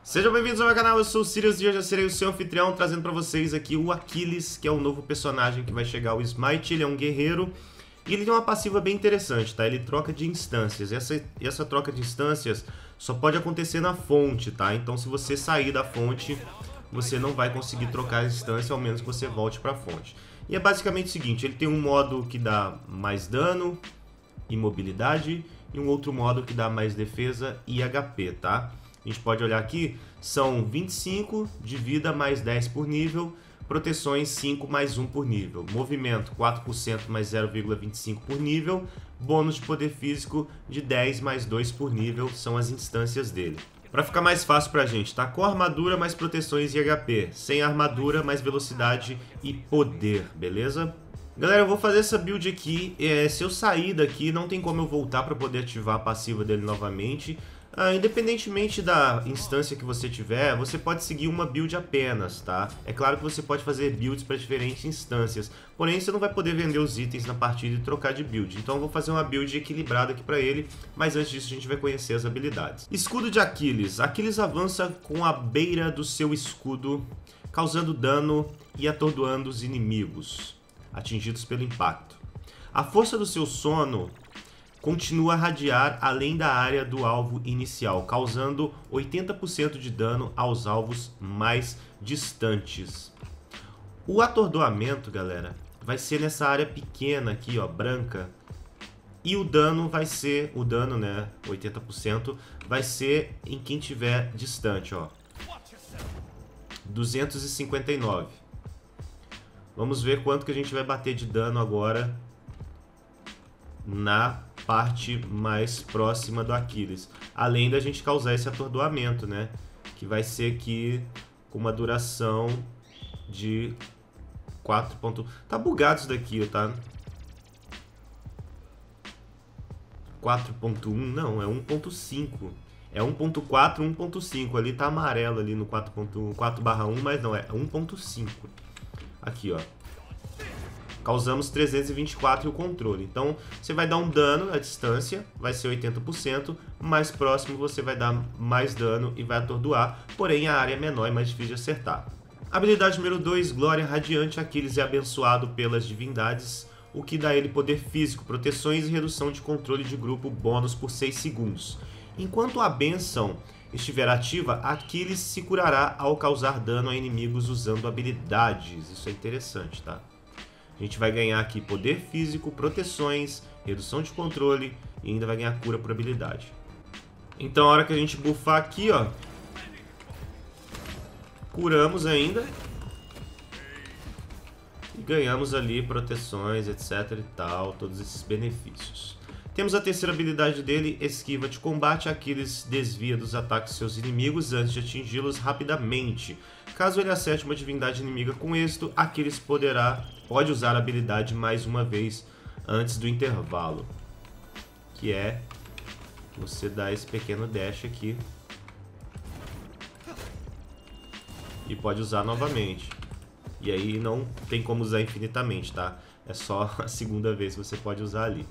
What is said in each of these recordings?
Sejam bem-vindos ao meu canal, eu sou o Sirius e hoje eu serei o seu anfitrião, trazendo pra vocês aqui o Achilles, que é um novo personagem que vai chegar ao Smite. Ele é um guerreiro e ele tem uma passiva bem interessante, tá? Ele troca de instâncias, essa troca de instâncias só pode acontecer na fonte, tá? Então se você sair da fonte, você não vai conseguir trocar a instância, ao menos que você volte pra fonte. E é basicamente o seguinte, ele tem um modo que dá mais dano e mobilidade e um outro modo que dá mais defesa e HP, tá? A gente pode olhar aqui, são 25 de vida mais 10 por nível, proteções 5 mais 1 por nível, movimento 4% mais 0,25 por nível, bônus de poder físico de 10 mais 2 por nível, são as instâncias dele. Para ficar mais fácil pra gente, tá? Com armadura mais proteções e HP, sem armadura mais velocidade e poder, beleza? Galera, eu vou fazer essa build aqui, se eu sair daqui não tem como eu voltar para poder ativar a passiva dele novamente. Independentemente da instância que você tiver, você pode seguir uma build apenas, tá? É claro que você pode fazer builds para diferentes instâncias, porém você não vai poder vender os itens na partida e trocar de build. Então eu vou fazer uma build equilibrada aqui para ele, mas antes disso a gente vai conhecer as habilidades. Escudo de Achilles. Achilles avança com a beira do seu escudo, causando dano e atordoando os inimigos atingidos pelo impacto. A força do seu sono continua a radiar além da área do alvo inicial, causando 80% de dano aos alvos mais distantes. O atordoamento, galera, vai ser nessa área pequena aqui, ó, branca. E o dano vai ser, né, 80%, vai ser em quem tiver distante, ó. 259. Vamos ver quanto que a gente vai bater de dano agora na parte mais próxima do Achilles, além da gente causar esse atordoamento, né, que vai ser aqui com uma duração de 4 pontos. Tá bugado isso daqui, tá? 4.1, não, é 1.5. É 1.4, 1.5, ali tá amarelo ali no 4.1/1, mas não, é 1.5. Aqui, ó. Causamos 324 e o controle. Então, você vai dar um dano à distância, vai ser 80%. Mais próximo, você vai dar mais dano e vai atordoar. Porém, a área é menor e mais difícil de acertar. Habilidade número 2, Glória Radiante. Achilles é abençoado pelas divindades, o que dá a ele poder físico, proteções e redução de controle de grupo bônus por 6 segundos. Enquanto a bênção estiver ativa, Achilles se curará ao causar dano a inimigos usando habilidades. Isso é interessante, tá? A gente vai ganhar aqui poder físico, proteções, redução de controle e ainda vai ganhar cura por habilidade. Então, a hora que a gente buffar aqui, ó, curamos ainda e ganhamos ali proteções, etc e tal, todos esses benefícios. Temos a terceira habilidade dele, esquiva de combate. Achilles desvia dos ataques de seus inimigos antes de atingi-los rapidamente. Caso ele acerte uma divindade inimiga com êxito, Achilles pode usar a habilidade mais uma vez antes do intervalo. Que é você dar esse pequeno dash aqui. E pode usar novamente. E aí não tem como usar infinitamente, tá? É só a segunda vez que você pode usar ali.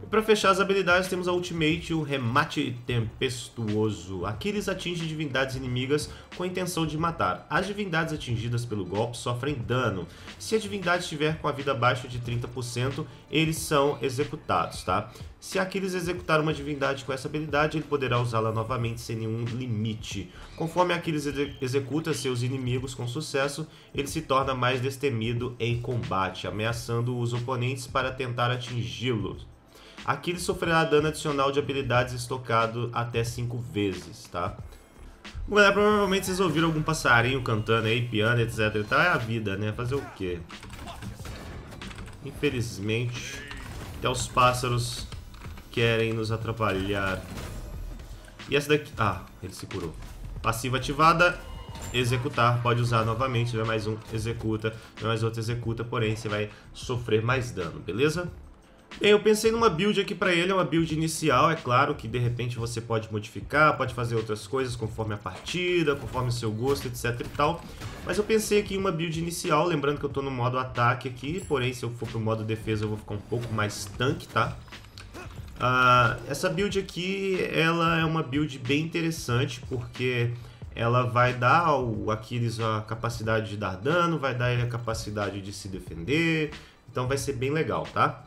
E para fechar as habilidades, temos a Ultimate, o Remate Tempestuoso. Achilles atinge divindades inimigas com a intenção de matar. As divindades atingidas pelo golpe sofrem dano. Se a divindade estiver com a vida abaixo de 30%, eles são executados, tá? Se Achilles executar uma divindade com essa habilidade, ele poderá usá-la novamente sem nenhum limite. Conforme Achilles executa seus inimigos com sucesso, ele se torna mais destemido em combate, ameaçando os oponentes para tentar atingi-los. Achilles sofrerá dano adicional de habilidades estocado até 5 vezes, tá? Bom, galera, provavelmente vocês ouviram algum passarinho cantando aí, piano, etc e tal. É a vida, né? Fazer o quê? Infelizmente, até os pássaros querem nos atrapalhar. E essa daqui... Ah, ele se curou. Passiva ativada, executar, pode usar novamente, vai mais um, executa, vai mais outro, executa, porém você vai sofrer mais dano, beleza? Bem, eu pensei numa build aqui pra ele, é uma build inicial, é claro que de repente você pode modificar, pode fazer outras coisas conforme a partida, conforme o seu gosto, etc e tal. Mas eu pensei aqui em uma build inicial, lembrando que eu tô no modo ataque aqui, porém se eu for pro modo defesa eu vou ficar um pouco mais tanque, tá? Essa build aqui, ela é uma build bem interessante, porque ela vai dar ao Aquiles a capacidade de dar dano, vai dar ele a capacidade de se defender, então vai ser bem legal, tá?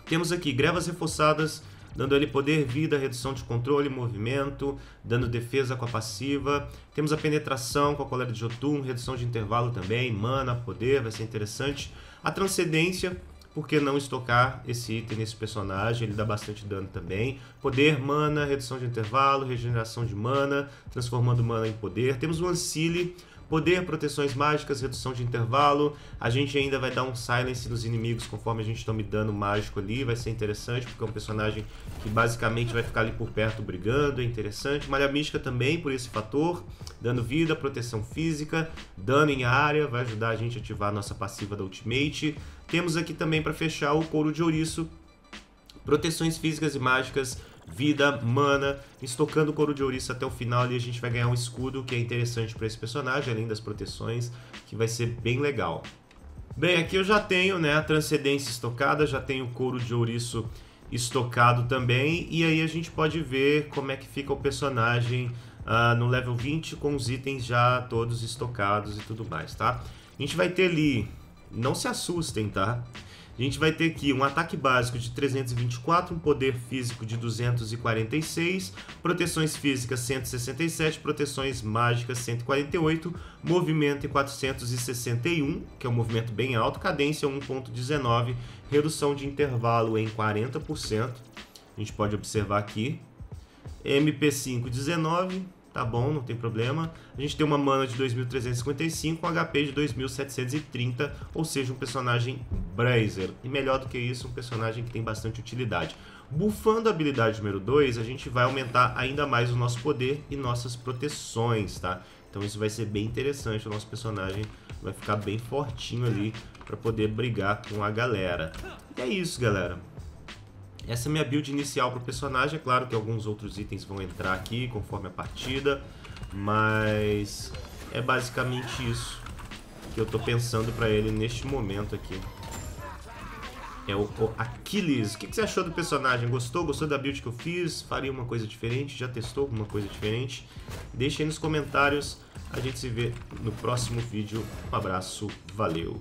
Temos aqui grevas reforçadas, dando ele poder, vida, redução de controle, movimento, dando defesa com a passiva. Temos a penetração com a Colera de Jotun, redução de intervalo também, mana, poder, vai ser interessante. A transcendência, por que não estocar esse item nesse personagem, ele dá bastante dano também. Poder, mana, redução de intervalo, regeneração de mana, transformando mana em poder. Temos o Ancile, poder, proteções mágicas, redução de intervalo. A gente ainda vai dar um silence nos inimigos conforme a gente tome dano mágico ali. Vai ser interessante, porque é um personagem que basicamente vai ficar ali por perto brigando. É interessante. Malha mística também, por esse fator. Dano vida, proteção física, dano em área. Vai ajudar a gente a ativar a nossa passiva da Ultimate. Temos aqui também para fechar o Couro de Ouriço. Proteções físicas e mágicas, vida, mana, estocando o Couro de Ouriço até o final ali a gente vai ganhar um escudo que é interessante para esse personagem, além das proteções, que vai ser bem legal. Bem, aqui eu já tenho, né, a Transcendência estocada, já tenho o Couro de Ouriço estocado também, e aí a gente pode ver como é que fica o personagem no level 20 com os itens já todos estocados e tudo mais, tá? A gente vai ter ali, não se assustem, tá? A gente vai ter aqui um ataque básico de 324, um poder físico de 246, proteções físicas 167, proteções mágicas 148, movimento em 461, que é um movimento bem alto, cadência 1.19, redução de intervalo em 40%, a gente pode observar aqui, MP5 19, tá bom, não tem problema. A gente tem uma mana de 2.355, um HP de 2.730, ou seja, um personagem Brazer. E melhor do que isso, um personagem que tem bastante utilidade. Bufando a habilidade número 2, a gente vai aumentar ainda mais o nosso poder e nossas proteções, tá? Então isso vai ser bem interessante, o nosso personagem vai ficar bem fortinho ali para poder brigar com a galera. E é isso, galera. Essa é a minha build inicial para o personagem. É claro que alguns outros itens vão entrar aqui conforme a partida, mas é basicamente isso que eu estou pensando para ele neste momento aqui. É o Aquiles. O que você achou do personagem? Gostou? Gostou da build que eu fiz? Faria uma coisa diferente? Já testou alguma coisa diferente? Deixe aí nos comentários. A gente se vê no próximo vídeo. Um abraço, valeu!